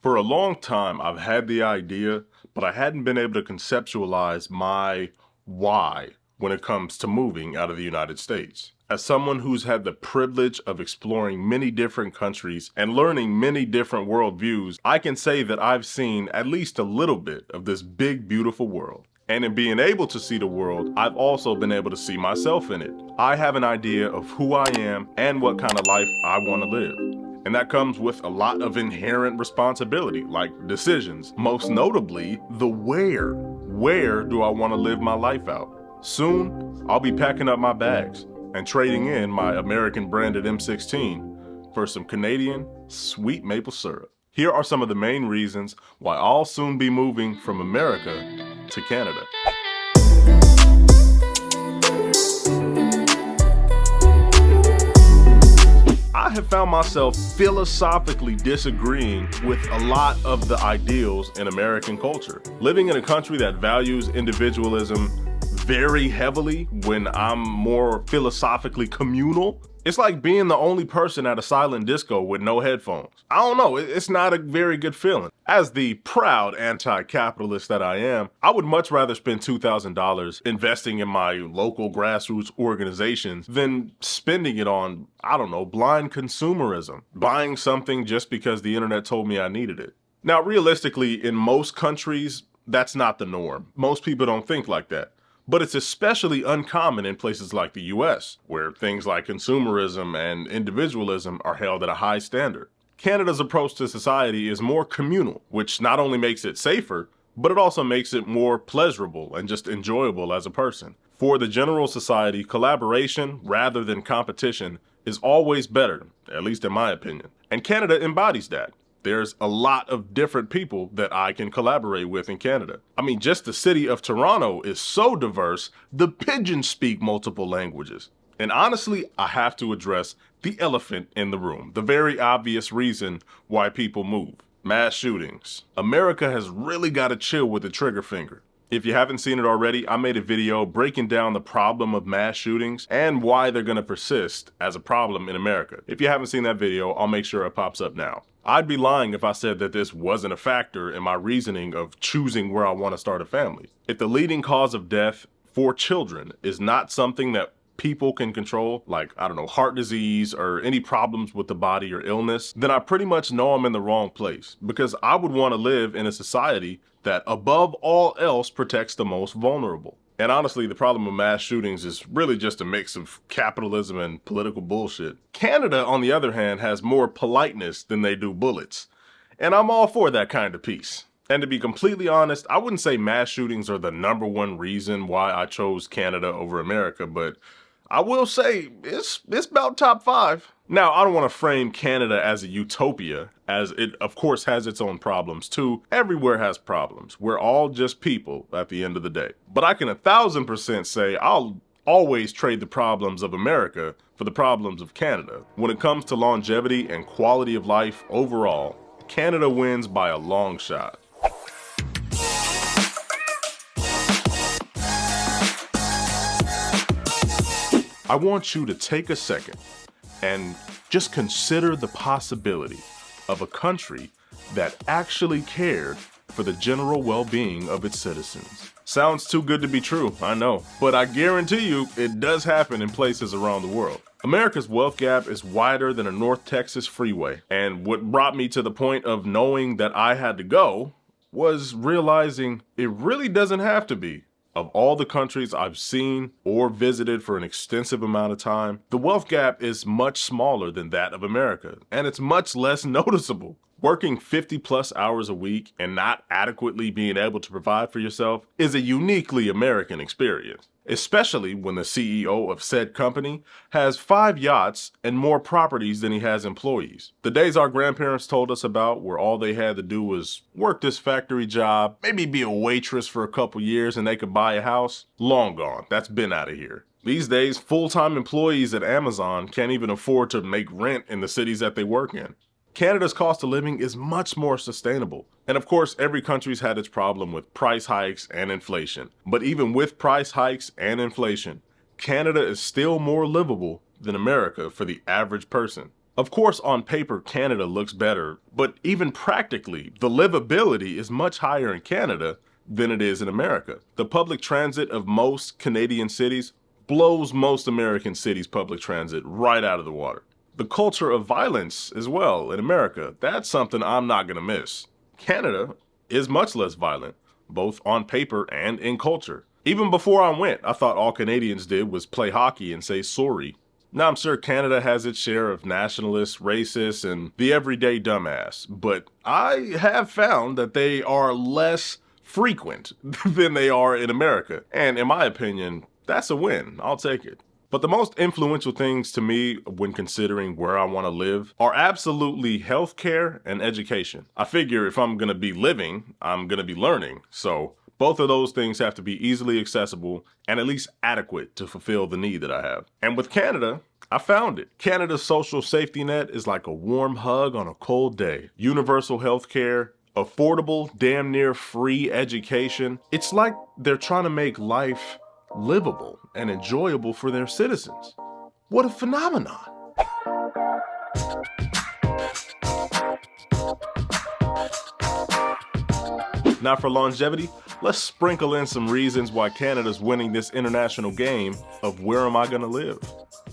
For a long time, I've had the idea, but I hadn't been able to conceptualize my why when it comes to moving out of the United States. As someone who's had the privilege of exploring many different countries and learning many different worldviews, I can say that I've seen at least a little bit of this big, beautiful world. And in being able to see the world, I've also been able to see myself in it. I have an idea of who I am and what kind of life I want to live. And that comes with a lot of inherent responsibility, like decisions, most notably the where. Where do I want to live my life out? Soon, I'll be packing up my bags and trading in my American branded M16 for some Canadian sweet maple syrup. Here are some of the main reasons why I'll soon be moving from America to Canada. I have found myself philosophically disagreeing with a lot of the ideals in American culture. Living in a country that values individualism very heavily when I'm more philosophically communal, it's like being the only person at a silent disco with no headphones. I don't know, it's not a very good feeling. As the proud anti-capitalist that I am, I would much rather spend $2,000 investing in my local grassroots organizations than spending it on, I don't know, blind consumerism, buying something just because the internet told me I needed it. Now, realistically, in most countries, that's not the norm. Most people don't think like that. But it's especially uncommon in places like the US, where things like consumerism and individualism are held at a high standard. Canada's approach to society is more communal, which not only makes it safer, but it also makes it more pleasurable and just enjoyable as a person. For the general society, collaboration rather than competition is always better, at least in my opinion. And Canada embodies that. There's a lot of different people that I can collaborate with in Canada. I mean, just the city of Toronto is so diverse, the Pidgins speak multiple languages. And honestly, I have to address the elephant in the room, the very obvious reason why people move: mass shootings. America has really got to chill with the trigger finger. If you haven't seen it already, I made a video breaking down the problem of mass shootings and why they're going to persist as a problem in America. If you haven't seen that video, I'll make sure it pops up now. I'd be lying if I said that this wasn't a factor in my reasoning of choosing where I want to start a family. If the leading cause of death for children is not something that people can control, like, I don't know, heart disease or any problems with the body or illness, then I pretty much know I'm in the wrong place, because I would want to live in a society that above all else protects the most vulnerable. And honestly, the problem of mass shootings is really just a mix of capitalism and political bullshit. Canada, on the other hand, has more politeness than they do bullets. And I'm all for that kind of peace. And to be completely honest, I wouldn't say mass shootings are the #1 reason why I chose Canada over America, but I will say it's about top 5. Now, I don't want to frame Canada as a utopia, as it of course has its own problems too. Everywhere has problems. We're all just people at the end of the day. But I can 1,000% say I'll always trade the problems of America for the problems of Canada. When it comes to longevity and quality of life overall, Canada wins by a long shot. I want you to take a second and just consider the possibility of a country that actually cared for the general well-being of its citizens. Sounds too good to be true, I know, but I guarantee you it does happen in places around the world. America's wealth gap is wider than a North Texas freeway, and what brought me to the point of knowing that I had to go was realizing it really doesn't have to be. Of all the countries I've seen or visited for an extensive amount of time, the wealth gap is much smaller than that of America, and it's much less noticeable. Working 50+ hours a week and not adequately being able to provide for yourself is a uniquely American experience, especially when the CEO of said company has 5 yachts and more properties than he has employees. The days our grandparents told us about, where all they had to do was work this factory job, maybe be a waitress for a couple years and they could buy a house, long gone. That's been out of here. These days, full-time employees at Amazon can't even afford to make rent in the cities that they work in. Canada's cost of living is much more sustainable. And of course, every country's had its problem with price hikes and inflation. But even with price hikes and inflation, Canada is still more livable than America for the average person. Of course, on paper, Canada looks better, but even practically, the livability is much higher in Canada than it is in America. The public transit of most Canadian cities blows most American cities' public transit right out of the water. The culture of violence as well in America, that's something I'm not gonna miss. Canada is much less violent, both on paper and in culture. Even before I went, I thought all Canadians did was play hockey and say sorry. Now, I'm sure Canada has its share of nationalists, racists, and the everyday dumbass, but I have found that they are less frequent than they are in America. And in my opinion, that's a win. I'll take it. But the most influential things to me when considering where I want to live are absolutely healthcare and education. I figure if I'm going to be living, I'm going to be learning. So both of those things have to be easily accessible and at least adequate to fulfill the need that I have. And with Canada, I found it. Canada's social safety net is like a warm hug on a cold day. Universal health care, affordable, damn near free education. It's like they're trying to make life livable and enjoyable for their citizens. What a phenomenon. Now for longevity, let's sprinkle in some reasons why Canada's winning this international game of where am I gonna live?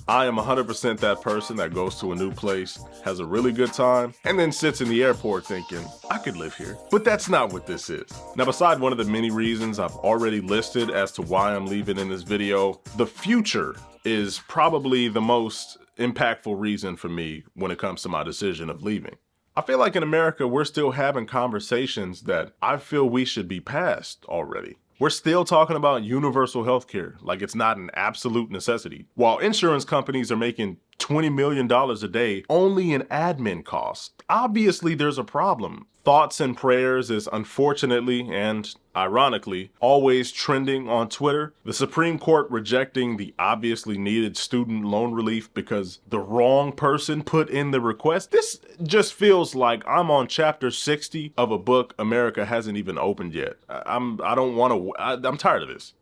I am 100% that person that goes to a new place, has a really good time, and then sits in the airport thinking, I could live here. But that's not what this is. Now, beside one of the many reasons I've already listed as to why I'm leaving in this video, the future is probably the most impactful reason for me when it comes to my decision of leaving. I feel like in America, we're still having conversations that I feel we should be past already. We're still talking about universal healthcare like it's not an absolute necessity, while insurance companies are making $20 million a day only in admin costs. Obviously, there's a problem. Thoughts and prayers is unfortunately and ironically always trending on Twitter. The Supreme Court rejecting the obviously needed student loan relief because the wrong person put in the request. This just feels like I'm on chapter 60 of a book America hasn't even opened yet. I'm tired of this.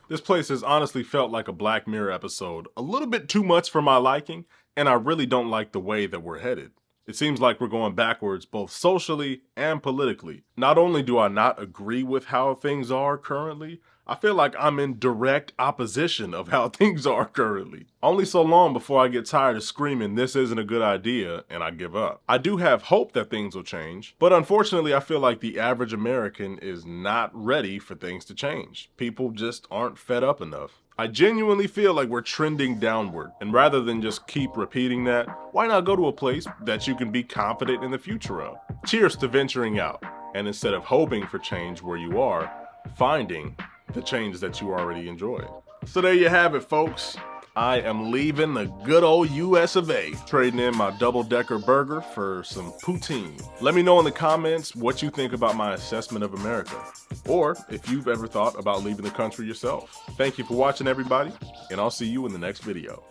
This place has honestly felt like a Black Mirror episode, a little bit too much for my liking, and I really don't like the way that we're headed. It seems like we're going backwards both socially and politically. Not only do I not agree with how things are currently, I feel like I'm in direct opposition of how things are currently. Only so long before I get tired of screaming, this isn't a good idea, and I give up. I do have hope that things will change, but unfortunately I feel like the average American is not ready for things to change. People just aren't fed up enough. I genuinely feel like we're trending downward, and rather than just keep repeating that, why not go to a place that you can be confident in the future of? Cheers to venturing out, and instead of hoping for change where you are, finding the change that you already enjoy. So there you have it, folks. I am leaving the good old US of A, trading in my double-decker burger for some poutine. Let me know in the comments what you think about my assessment of America, or if you've ever thought about leaving the country yourself. Thank you for watching, everybody, and I'll see you in the next video.